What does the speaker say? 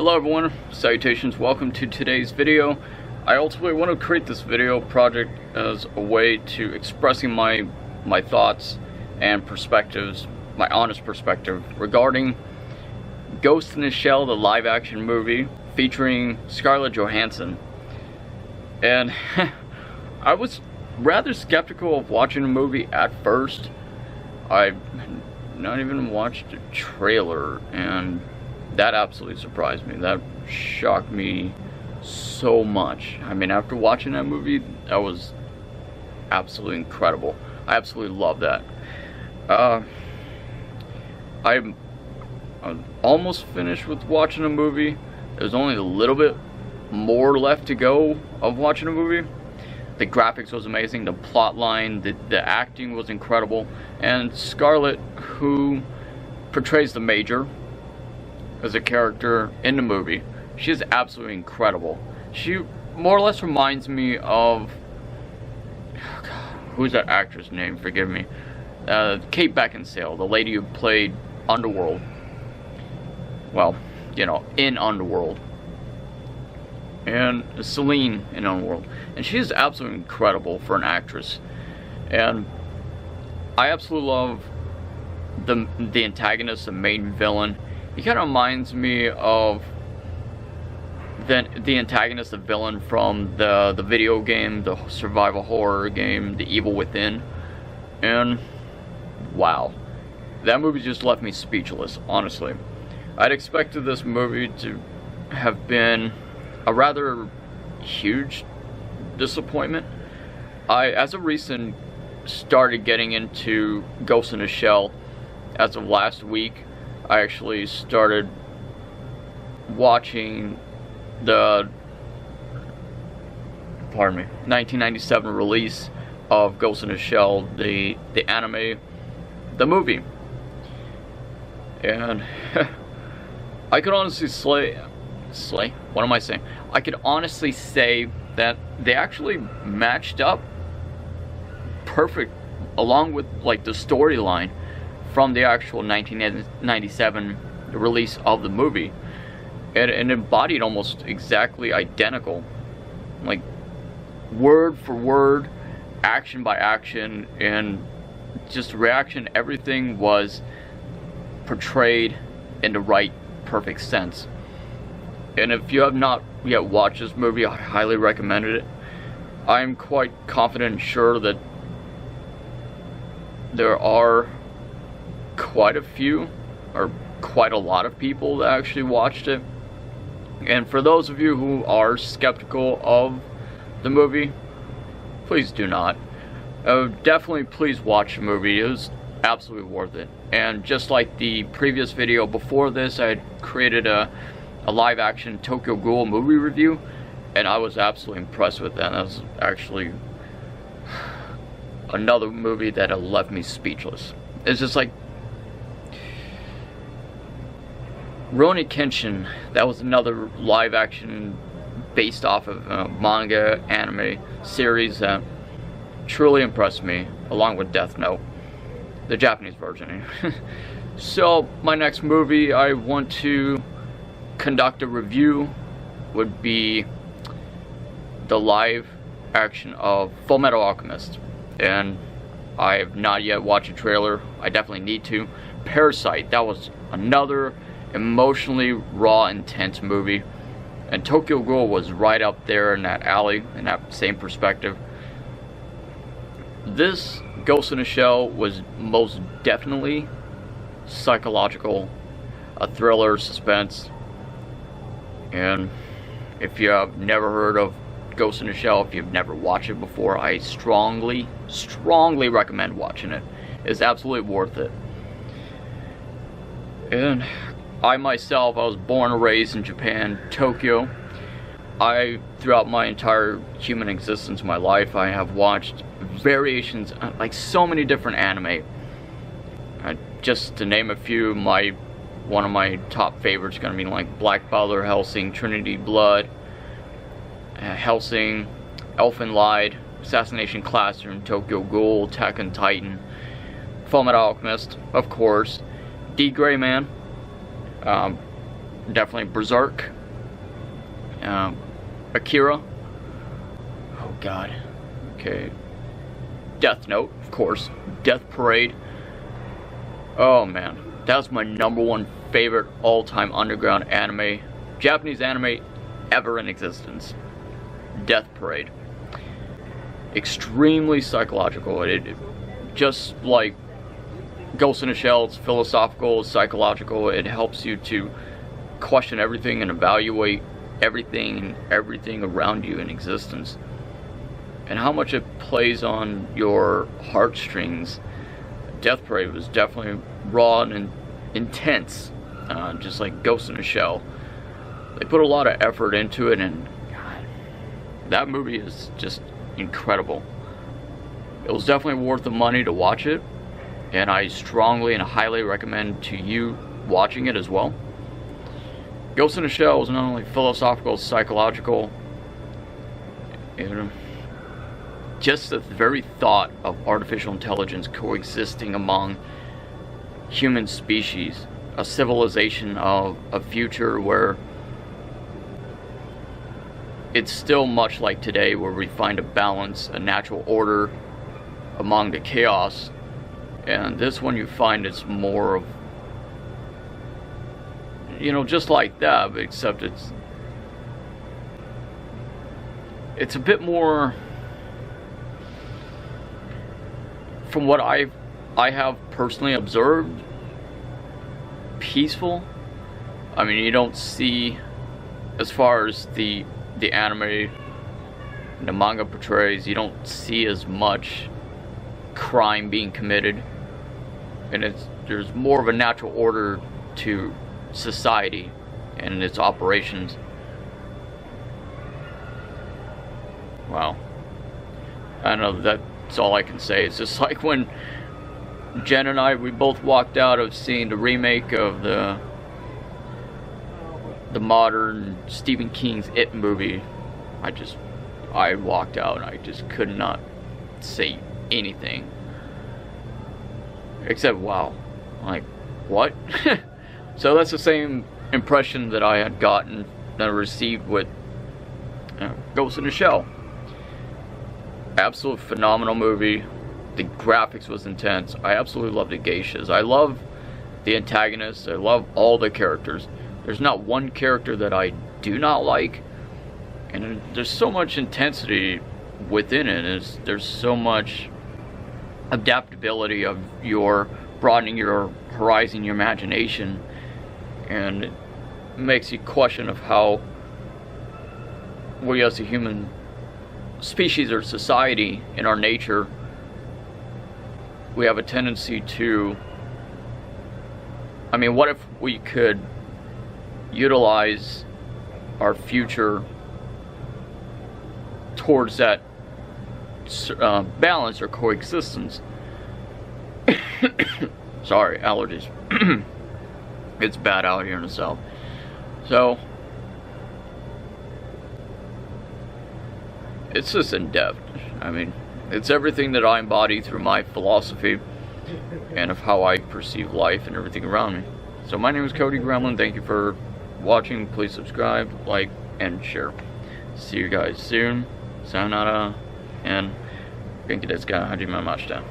Hello everyone, salutations, welcome to today's video. I ultimately want to create this video project as a way to expressing my thoughts and perspectives, my honest perspective regarding Ghost in the Shell, the live action movie featuring SCARLETT JOHANSSON. And I was rather skeptical of watching the movie at first. I not even watched a trailer, and that absolutely surprised me. That shocked me so much. I mean, after watching that movie, that was absolutely incredible. I absolutely love that. I'm almost finished with watching the movie. There's only a little bit more left to go of watching the movie. The graphics was amazing, the plot line, the acting was incredible, and Scarlett, who portrays the Major as a character in the movie, she is absolutely incredible. She more or less reminds me of, oh God, who's that actress name? Forgive me. Kate Beckinsale, the lady who played Underworld. Well, you know, in Underworld. And Celine in Underworld. And she is absolutely incredible for an actress. And I absolutely love the antagonist, the main villain. He kind of reminds me of the antagonist, the villain from the video game, the survival horror game, The Evil Within. And wow, that movie just left me speechless, honestly. I'd expected this movie to have been a rather huge disappointment. I, as of recent, started getting into Ghost in the Shell. As of last week, I actually started watching the 1997 release of Ghost in the Shell, the anime, the movie. And I could honestly what am I saying? I could honestly say that they actually matched up perfect along with like the storyline from the actual 1997 release of the movie. And embodied almost exactly identical, like word for word, action by action, and just reaction, everything was portrayed in the right perfect sense. And if you have not yet watched this movie, I highly recommend it. I'm quite confident and sure that there are quite a few, or quite a lot of people that actually watched it. And for those of you who are skeptical of the movie, please do not. Definitely please watch the movie. It was absolutely worth it. And just like the previous video before this, I had created a live action Tokyo Ghoul movie review, and I was absolutely impressed with that. That was actually another movie that left me speechless. It's just like Rurouni Kenshin. That was another live action based off of a manga anime series that truly impressed me, along with Death Note, the Japanese version. So my next movie I want to conduct a review would be the live action of Fullmetal Alchemist, and I have not yet watched a trailer. I definitely need to. Parasite, that was another emotionally raw, intense movie, and Tokyo Ghoul was right up there in that alley, in that same perspective. This Ghost in the Shell was most definitely psychological, a thriller, suspense. And if you have never heard of Ghost in the Shell, if you've never watched it before, I strongly recommend watching it. It's absolutely worth it. And I myself, I was born and raised in Japan, Tokyo. Throughout my entire human existence, my life, I have watched variations, like so many different anime. Just to name a few, one of my top favorites is going to be like Black Butler, Hellsing, Trinity Blood, Hellsing, Elfen Lied, Assassination Classroom, Tokyo Ghoul, Attack on Titan, Fullmetal Alchemist, of course, D. Gray Man, definitely Berserk, Akira, oh god, okay, Death Note, of course, Death Parade. Oh man, that's my #1 favorite all-time underground anime, Japanese anime ever in existence. Death Parade. Extremely psychological. It just like Ghost in a Shell, it's philosophical, psychological. It helps you to question everything and evaluate everything around you in existence, and how much it plays on your heartstrings. Death Parade was definitely raw and intense, just like Ghost in a Shell. They put a lot of effort into it, and God, that movie is just incredible. It was definitely worth the money to watch it, and I strongly and highly recommend to you watching it as well. Ghost in a Shell was not only philosophical, psychological, just the very thought of artificial intelligence coexisting among human species, a civilization of a future where it's still much like today, where we find a balance, a natural order among the chaos. And this one you find it's more of, just like that, but except it's a bit more, from what I have personally observed, peaceful. I mean, you don't see, as far as the anime, the manga portrays, you don't see as much crime being committed, and there's more of a natural order to society and its operations. Wow. I don't know, that's all I can say. It's just like when Jen and I, we both walked out of seeing the remake of the modern Stephen King's It movie. I walked out and I just could not say anything except wow. Like, what? So that's the same impression that I had gotten, that I received with Ghost in a Shell. Absolute phenomenal movie. The graphics was intense. I absolutely love the geishas. I love the antagonists. I love all the characters. There's not one character that I do not like, and there's so much intensity within it. There's so much adaptability of your broadening your horizon, your imagination, and it makes you question of how we as a human species or society, in our nature, we have a tendency to, I mean, what if we could utilize our future towards that balance or coexistence? Sorry, allergies. It's bad out here in the south. So it's just in depth. I mean, it's everything that I embody through my philosophy and of how I perceive life and everything around me. So my name is Cody Gremlin. Thank you for watching. Please subscribe, like, and share. See you guys soon. Sayonara, and genki desu ka? Hajime mashita.